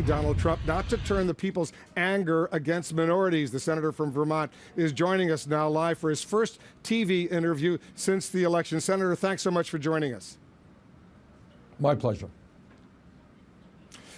Donald Trump not to turn the people's anger against minorities. The senator from Vermont is joining us now live for his first TV interview since the election. Senator, thanks so much for joining us. My pleasure.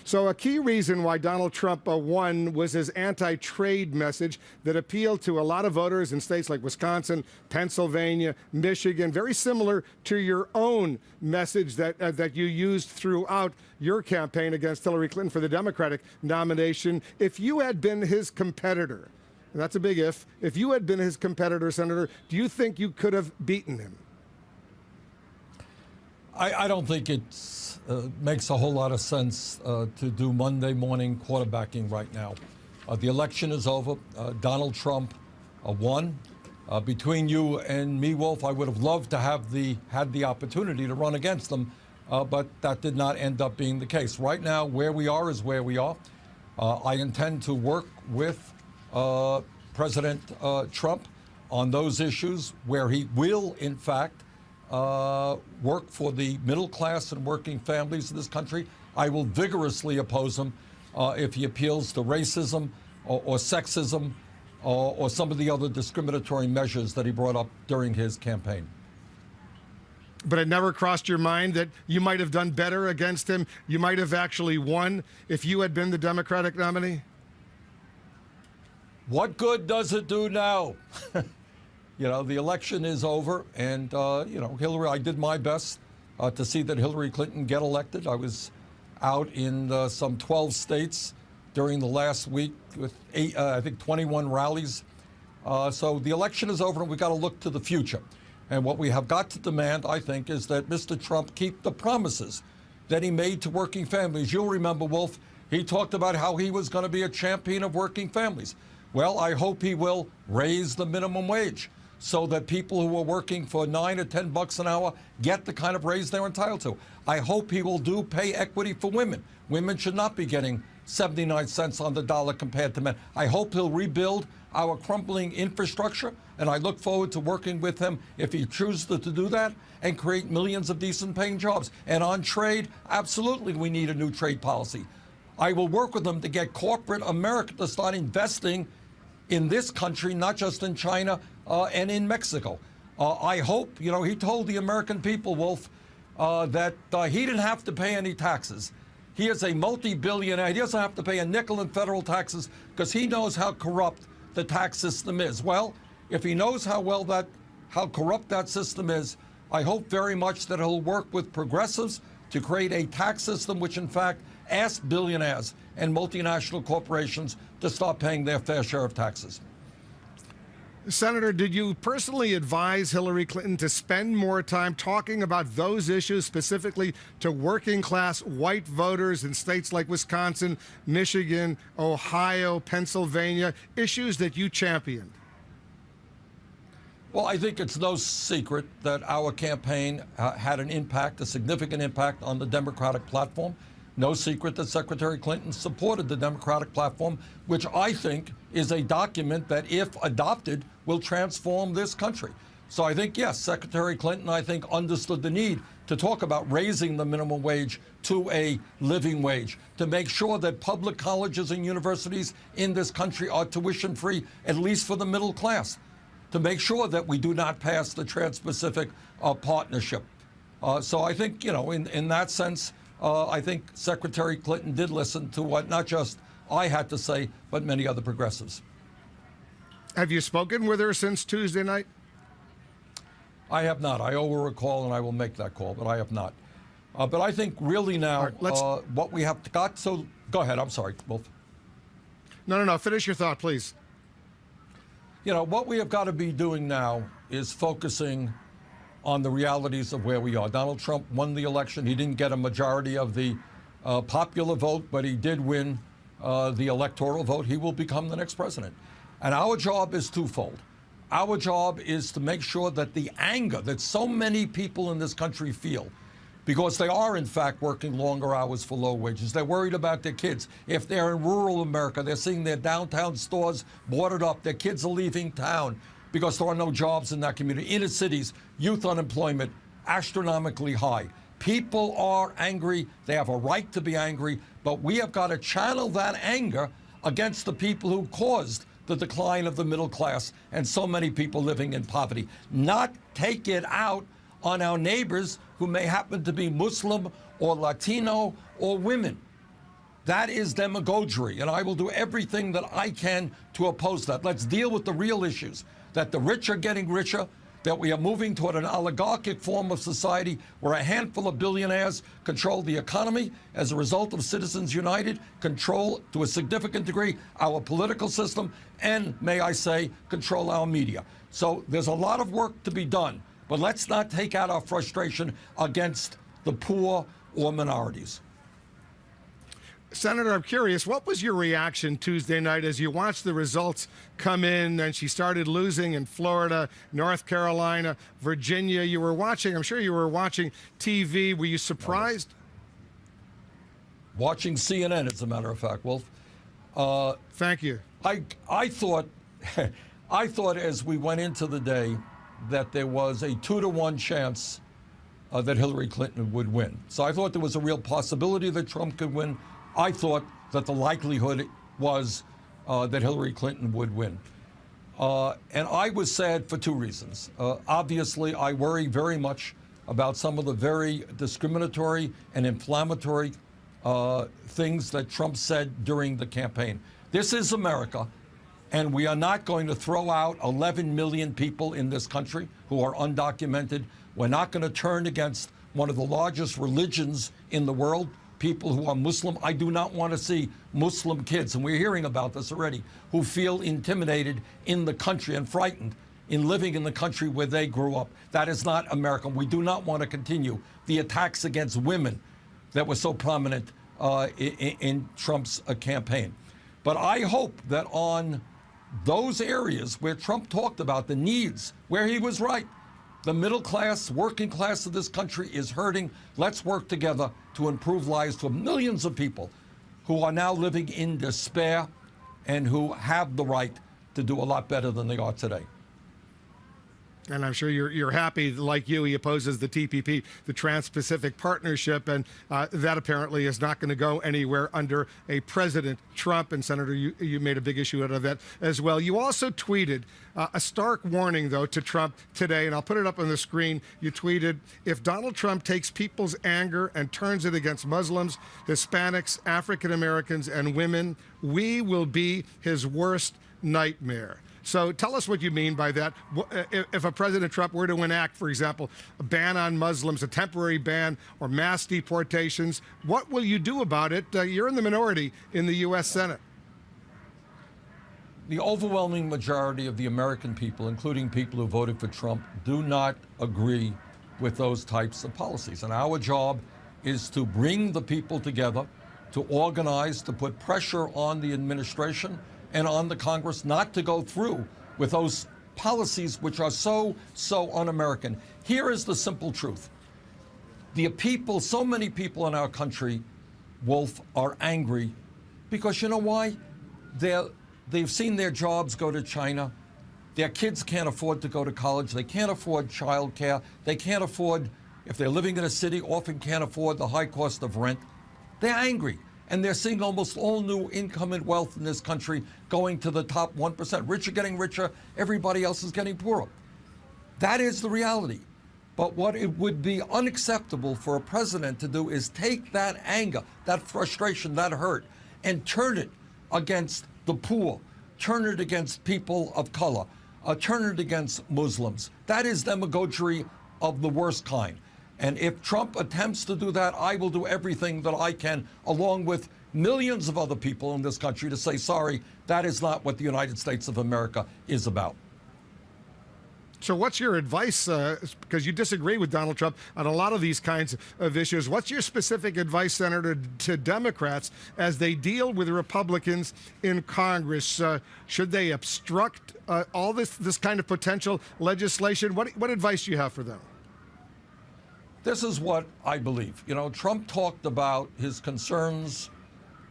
So a key reason why Donald Trump won was his anti-trade message that appealed to a lot of voters in states like Wisconsin, Pennsylvania, Michigan, very similar to your own message that you used throughout your campaign against Hillary Clinton for the Democratic nomination. If you had been his competitor, and that's a big if you had been his competitor, Senator, do you think you could have beaten him? I don't think it makes a whole lot of sense to do Monday morning quarterbacking right now. The election is over. Donald Trump won. Between you and me, Wolf, I would have loved to have had the opportunity to run against them, but that did not end up being the case. Right now, where we are is where we are. I intend to work with President Trump on those issues where he will, in fact, work for the middle class and working families of this country. I will vigorously oppose him if he appeals to racism or sexism or some of the other discriminatory measures that he brought up during his campaign. But it never crossed your mind that you might have done better against him? You might have actually won if you had been the Democratic nominee? What good does it do now? You know, the election is over, and, you know, Hillary, I did my best to see that Hillary Clinton get elected. I was out in some 12 states during the last week with I think 21 rallies. So the election is over, and we've got to look to the future. And what we have got to demand, I think, is that Mr. Trump keep the promises that he made to working families. You'll remember, Wolf, he talked about how he was going to be a champion of working families. Well, I hope he will raise the minimum wage, so that people who are working for $9 or $10 an hour get the kind of raise they're entitled to. I hope he will do pay equity for women. Women should not be getting 79 cents on the dollar compared to men. I hope he'll rebuild our crumbling infrastructure, and I look forward to working with him if he chooses to do that and create millions of decent paying jobs. And on trade, absolutely we need a new trade policy. I will work with him to get corporate America to start investing in this country, not just in China and in Mexico. I hope, you know, he told the American people, Wolf, that he didn't have to pay any taxes. He is a multi-billionaire. He doesn't have to pay a nickel in federal taxes because he knows how corrupt the tax system is. Well, if he knows how corrupt that system is, I hope very much that he'll work with progressives to create a tax system which, in fact, asks billionaires and multinational corporations to stop paying their fair share of taxes. Senator, did you personally advise Hillary Clinton to spend more time talking about those issues specifically to working class white voters in states like Wisconsin, Michigan, Ohio, Pennsylvania, issues that you championed? Well, I think it's no secret that our campaign had an impact, a significant impact on the Democratic platform. No secret that Secretary Clinton supported the Democratic platform, which I think is a document that, if adopted, will transform this country. So I think, yes, Secretary Clinton, I think, understood the need to talk about raising the minimum wage to a living wage, to make sure that public colleges and universities in this country are tuition-free, at least for the middle class, to make sure that we do not pass the Trans-Pacific Partnership. So I think, you know, in that sense, I think Secretary Clinton did listen to what not just I had to say, but many other progressives. Have you spoken with her since Tuesday night? I have not. I owe her a call, and I will make that call, but I have not. But I think really now what we have got, so go ahead. I'm sorry, Wolf. No. Finish your thought, please. You know, what we have got to be doing now is focusing on the realities of where we are. Donald Trump won the election. He didn't get a majority of the popular vote, but he did win the electoral vote. He will become the next president. And our job is twofold. Our job is to make sure that the anger that so many people in this country feel, because they are, in fact, working longer hours for low wages. They're worried about their kids. If they're in rural America, they're seeing their downtown stores boarded up. Their kids are leaving town because there are no jobs in that community. Inner cities, youth unemployment, astronomically high. People are angry. They have a right to be angry. But we have got to channel that anger against the people who caused the decline of the middle class and so many people living in poverty, not take it out on our neighbors who may happen to be Muslim or Latino or women. That is demagoguery, and I will do everything that I can to oppose that. Let's deal with the real issues, that the rich are getting richer, that we are moving toward an oligarchic form of society where a handful of billionaires control the economy as a result of Citizens United, control to a significant degree our political system, and, may I say, control our media. So there's a lot of work to be done, but let's not take out our frustration against the poor or minorities. Senator, I'm curious, what was your reaction Tuesday night as you watched the results come in and she started losing in Florida, North Carolina, Virginia? You were watching, I'm sure you were watching TV. Were you surprised? Watching CNN, as a matter of fact, Wolf. Thank you. I thought, I thought as we went into the day that there was a 2-to-1 chance that Hillary Clinton would win. So I thought there was a real possibility that Trump could win. I thought that the likelihood was that Hillary Clinton would win. And I was sad for two reasons. Obviously, I worry very much about some of the very discriminatory and inflammatory things that Trump said during the campaign. This is America, and we are not going to throw out 11 million people in this country who are undocumented. We're not going to turn against one of the largest religions in the world, people who are Muslim. I do not want to see Muslim kids, and we're hearing about this already, who feel intimidated in the country and frightened in living in the country where they grew up. That is not America. We do not want to continue the attacks against women that were so prominent in Trump's campaign. But I hope that on those areas where Trump talked about the needs, where he was right, the middle class, working class of this country is hurting. Let's work together to improve lives for millions of people who are now living in despair and who have the right to do a lot better than they are today. And I'm sure you're happy, like you, he opposes the TPP, the Trans-Pacific Partnership, and that apparently is not going to go anywhere under a President Trump. And Senator, you made a big issue out of that as well. You also tweeted a stark warning, though, to Trump today, and I'll put it up on the screen. You tweeted, if Donald Trump takes people's anger and turns it against Muslims, Hispanics, African Americans, and women, we will be his worst nightmare. So tell us what you mean by that. If a President Trump were to enact, for example, a ban on Muslims, a temporary ban, or mass deportations, what will you do about it? You're in the minority in the U.S. Senate. The overwhelming majority of the American people, including people who voted for Trump, do not agree with those types of policies. And our job is to bring the people together, to organize, to put pressure on the administration and on the Congress not to go through with those policies which are so un-American. Here is the simple truth. The people, so many people in our country, Wolf, are angry because you know why? They've seen their jobs go to China. Their kids can't afford to go to college. They can't afford child care. They can't afford, if they're living in a city, often can't afford the high cost of rent. They're angry. And they're seeing almost all new income and wealth in this country going to the top 1%. Rich are getting richer. Everybody else is getting poorer. That is the reality. But what it would be unacceptable for a president to do is take that anger, that frustration, that hurt, and turn it against the poor, turn it against people of color, turn it against Muslims. That is demagoguery of the worst kind. And if Trump attempts to do that, I will do everything that I can, along with millions of other people in this country, to say, sorry, that is not what the United States of America is about. So what's your advice, because you disagree with Donald Trump on a lot of these kinds of issues, what's your specific advice, Senator, to Democrats as they deal with Republicans in Congress? Should they obstruct all this kind of potential legislation? What advice do you have for them? This is what I believe. You know, Trump talked about his concerns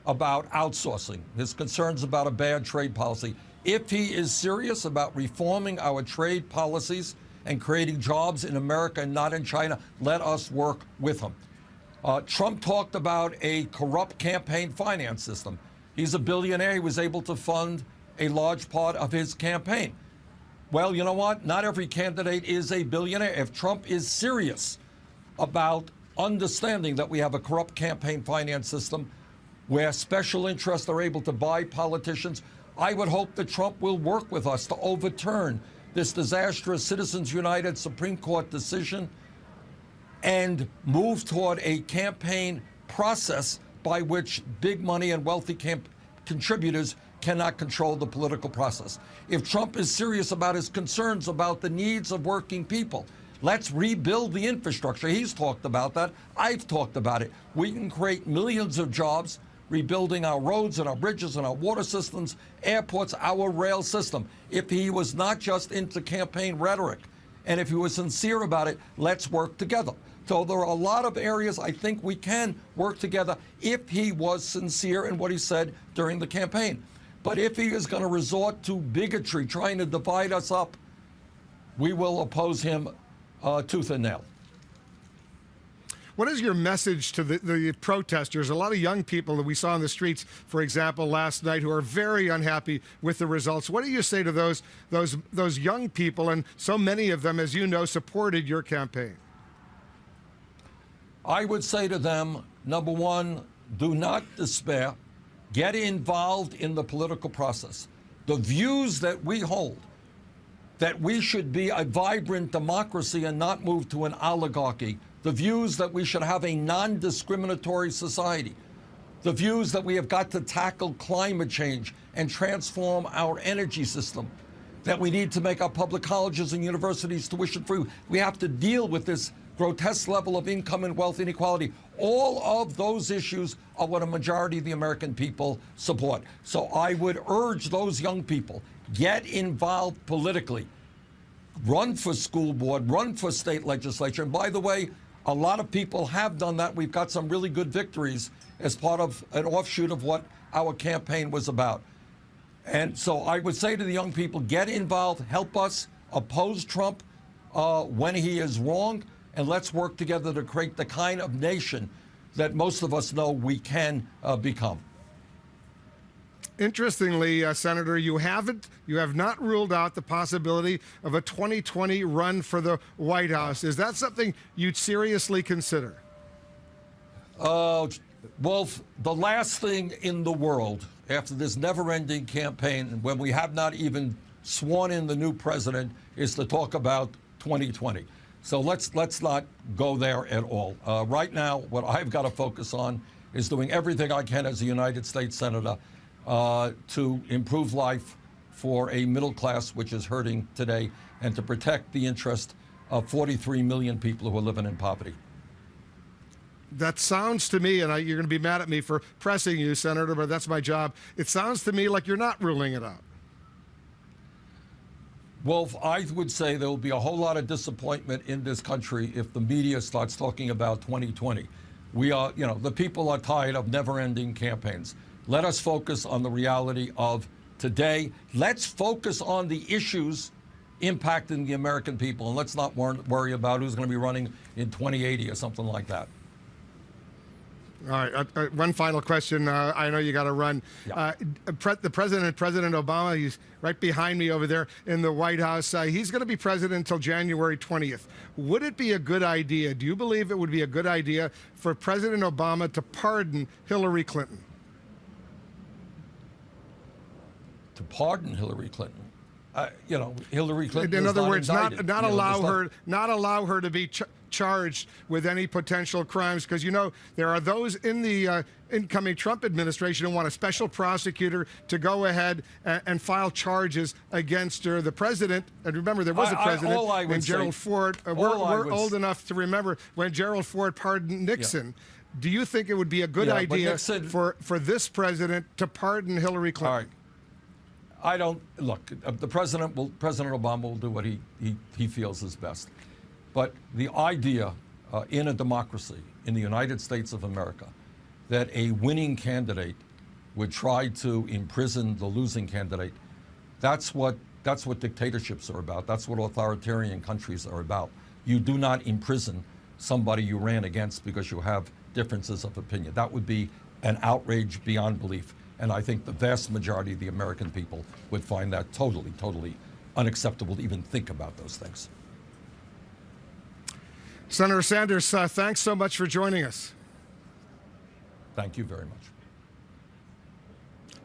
about outsourcing, his concerns about a bad trade policy. If he is serious about reforming our trade policies and creating jobs in America and not in China, let us work with him. Trump talked about a corrupt campaign finance system. He's a billionaire. He was able to fund a large part of his campaign. Well, you know what? Not every candidate is a billionaire. If Trump is serious about understanding that we have a corrupt campaign finance system where special interests are able to buy politicians, I would hope that Trump will work with us to overturn this disastrous Citizens United Supreme Court decision and move toward a campaign process by which big money and wealthy contributors cannot control the political process. If Trump is serious about his concerns about the needs of working people, let's rebuild the infrastructure. He's talked about that. I've talked about it. We can create millions of jobs rebuilding our roads and our bridges and our water systems, airports, our rail system. If he was not just into campaign rhetoric, and if he was sincere about it, let's work together. So there are a lot of areas I think we can work together if he was sincere in what he said during the campaign. But if he is going to resort to bigotry, trying to divide us up, we will oppose him tooth and nail. What is your message to the protesters? A lot of young people that we saw in the streets, for example, last night, who are very unhappy with the results. What do you say to those young people, and so many of them, as you know, supported your campaign? I would say to them, number one, do not despair. Get involved in the political process. The views that we hold, that we should be a vibrant democracy and not move to an oligarchy, the views that we should have a non-discriminatory society, the views that we have got to tackle climate change and transform our energy system, that we need to make our public colleges and universities tuition-free. We have to deal with this grotesque level of income and wealth inequality. All of those issues are what a majority of the American people support. So I would urge those young people, get involved politically. Run for school board, run for state legislature. And by the way, a lot of people have done that. We've got some really good victories as part of an offshoot of what our campaign was about. And so I would say to the young people, get involved, help us oppose Trump when he is wrong, and let's work together to create the kind of nation that most of us know we can become. Interestingly, Senator, you have not ruled out the possibility of a 2020 run for the White House. Is that something you'd seriously consider? Wolf, the last thing in the world after this never-ending campaign, when we have not even sworn in the new president, is to talk about 2020. So let's not go there at all. Right now, what I've got to focus on is doing everything I can as a United States Senator to improve life for a middle class which is hurting today, and to protect the interest of 43 million people who are living in poverty. That sounds to me, and you're going to be mad at me for pressing you, Senator, but that's my job. It sounds to me like you're not ruling it out. Wolf, I would say there will be a whole lot of disappointment in this country if the media starts talking about 2020. We are, the people are tired of never-ending campaigns. Let us focus on the reality of today. Let's focus on the issues impacting the American people, and let's not worry about who's going to be running in 2080 or something like that. All right. One final question. I know you got to run. Yeah. The President Obama, he's right behind me over there in the White House. He's going to be president until January 20th. Would it be a good idea? Do you believe it would be a good idea for President Obama to pardon Hillary Clinton? To pardon Hillary Clinton? Hillary Clinton. In other words, not indicted. not allow her to be charged with any potential crimes, because there are those in the incoming Trump administration who want a special prosecutor to go ahead and file charges against her. The president, and remember, there was a president when Gerald Ford. We're old enough to remember when Gerald Ford pardoned Nixon. Yeah. Do you think it would be a good idea Nixon, for this president to pardon Hillary Clinton? All right. I don't look. President Obama will do what he feels is best. But the idea in a democracy, in the United States of America, that a winning candidate would try to imprison the losing candidate, that's what dictatorships are about. That's what authoritarian countries are about. You do not imprison somebody you ran against because you have differences of opinion. That would be an outrage beyond belief. And I think the vast majority of the American people would find that totally, totally unacceptable to even think about those things. Senator Sanders, thanks so much for joining us. Thank you very much.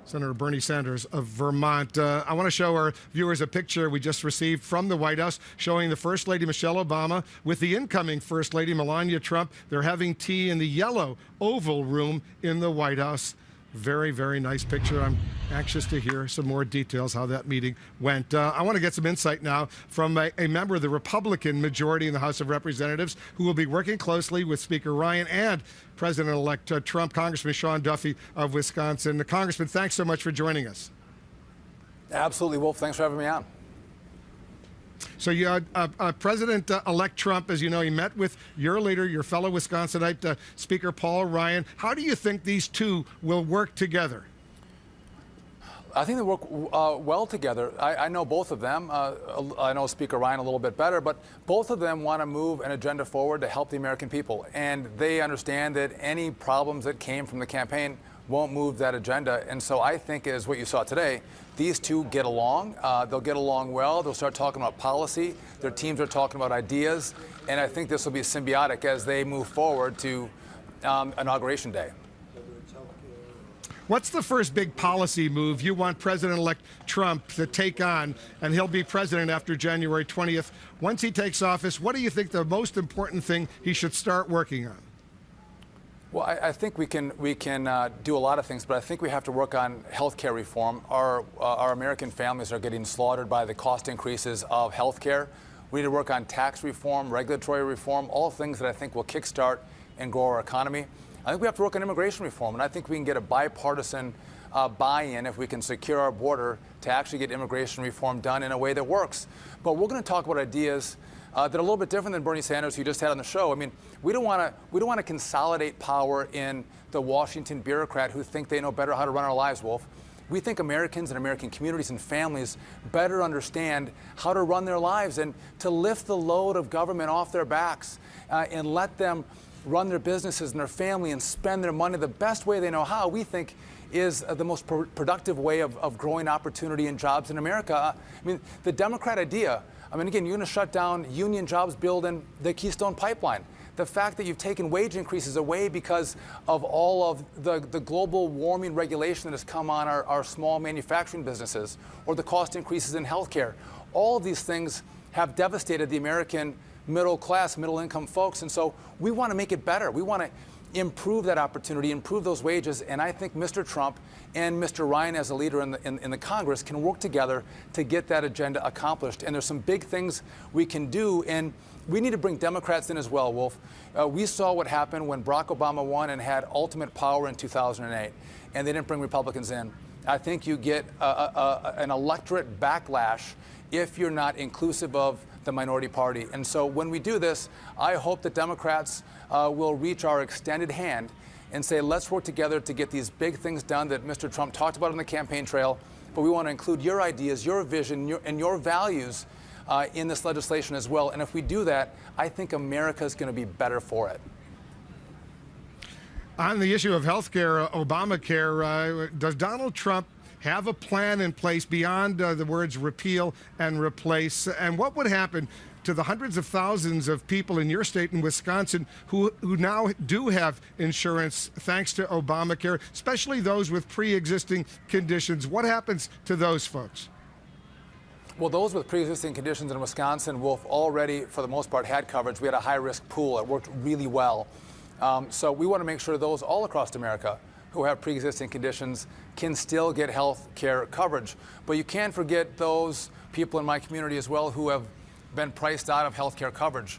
Senator Bernie Sanders of Vermont. I want to show our viewers a picture we just received from the White House showing the First Lady Michelle Obama with the incoming First Lady Melania Trump. They're having tea in the yellow Oval Room in the White House. Very, very nice picture. I'm anxious to hear some more details how that meeting went. I want to get some insight now from a member of the Republican majority in the House of Representatives who will be working closely with Speaker Ryan and President-elect Trump, Congressman Sean Duffy of Wisconsin. Congressman, thanks so much for joining us. Absolutely, Wolf. Thanks for having me on. So you President-elect Trump, as you know, he met with your leader, your fellow Wisconsinite, Speaker Paul Ryan. How do you think these two will work together? I think they work well together. I know both of them. I know Speaker Ryan a little bit better, but both of them want to move an agenda forward to help the American people. And they understand that any problems that came from the campaign won't move that agenda. And so I think, as what you saw today, these two get along. They'll get along well. They'll start talking about policy. Their teams are talking about ideas. And I think this will be symbiotic as they move forward to Inauguration Day. What's the first big policy move you want President-elect Trump to take on, and he'll be president after January 20th? Once he takes office, what do you think the most important thing he should start working on? Well, I think we can do a lot of things, but I think we have to work on health care reform. Our American families are getting slaughtered by the cost increases of health care. We need to work on tax reform, regulatory reform, all things that I think will kickstart and grow our economy. I think we have to work on immigration reform, and I think we can get a bipartisan buy-in if we can secure our border to actually get immigration reform done in a way that works. But we're going to talk about ideas that are a little bit different than Bernie Sanders, who you just had on the show. I mean, we don't want to consolidate power in the Washington bureaucrat who think they know better how to run our lives, Wolf. We think Americans and American communities and families better understand how to run their lives and to lift the load of government off their backs and let them run their businesses and their family and spend their money the best way they know how, we think is the most productive way of growing opportunity and jobs in America. I mean, the Democrat idea, I mean, again, you're going to shut down union jobs building the Keystone Pipeline. The fact that you've taken wage increases away because of all of the global warming regulation that has come on our small manufacturing businesses, or the cost increases in healthcare. All of these things have devastated the American middle class, middle income folks. And so we want to make it better. We want to improve that opportunity, improve those wages. And I think Mr. Trump and Mr. Ryan, as a leader in the Congress, can work together to get that agenda accomplished. And there's some big things we can do. And we need to bring Democrats in as well, Wolf. We saw what happened when Barack Obama won and had ultimate power in 2008, and they didn't bring Republicans in. I think you get an electorate backlash if you're not inclusive of the minority party. And so when we do this, I hope that Democrats will reach our extended hand and say, let's work together to get these big things done that Mr. Trump talked about on the campaign trail. But we want to include your ideas, your vision, and your values in this legislation as well. And if we do that, I think America is going to be better for it. On the issue of health care, Obamacare, does Donald Trump have a plan in place beyond the words repeal and replace? And what would happen to the hundreds of thousands of people in your state in Wisconsin who now do have insurance thanks to Obamacare, especially those with pre-existing conditions? What happens to those folks? Well, those with pre-existing conditions in Wisconsin, Wolf, already, for the most part, had coverage. We had a high-risk pool. It worked really well. So we want to make sure those all across America who have pre-existing conditions can still get health care coverage. But you can't forget those people in my community as well who have been priced out of health care coverage.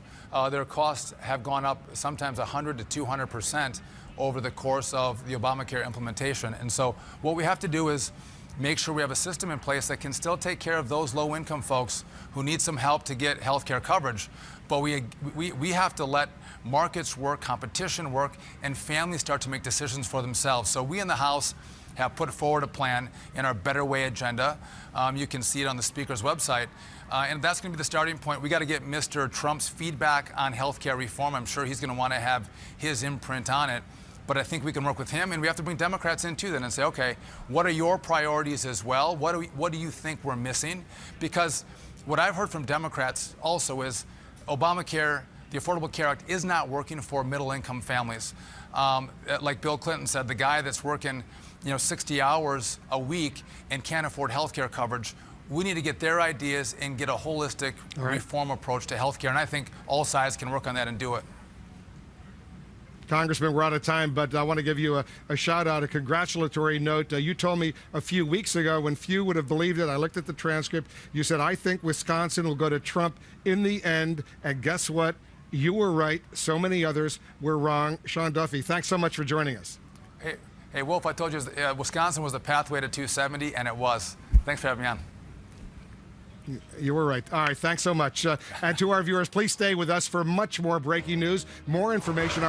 Their costs have gone up sometimes 100 to 200% over the course of the Obamacare implementation. And so what we have to do is make sure we have a system in place that can still take care of those low-income folks who need some help to get health care coverage. But we have to let markets work, competition work, and families start to make decisions for themselves. So we in the House have put forward a plan in our Better Way agenda. You can see it on the Speaker's website. And that's going to be the starting point. We got to get Mr. Trump's feedback on health care reform. I'm sure he's going to want to have his imprint on it. But I think we can work with him, and we have to bring Democrats in too then and say, okay, what are your priorities as well? What do you think we're missing? Because what I've heard from Democrats also is Obamacare, the Affordable Care Act, is not working for middle-income families. Like Bill Clinton said, the guy that's working 60 hours a week and can't afford health care coverage, we need to get their ideas and get a holistic reform approach to health care. And I think all sides can work on that and do it. Congressman, we're out of time, but I want to give you a shout out, a congratulatory note. You told me a few weeks ago, when few would have believed it, I looked at the transcript, you said, I think Wisconsin will go to Trump in the end. And guess what? You were right. So many others were wrong. Sean Duffy, thanks so much for joining us. Hey, Wolf, I told you Wisconsin was the pathway to 270, and it was. Thanks for having me on. You were right. All right, thanks so much. And to our viewers, please stay with us for much more breaking news, more information on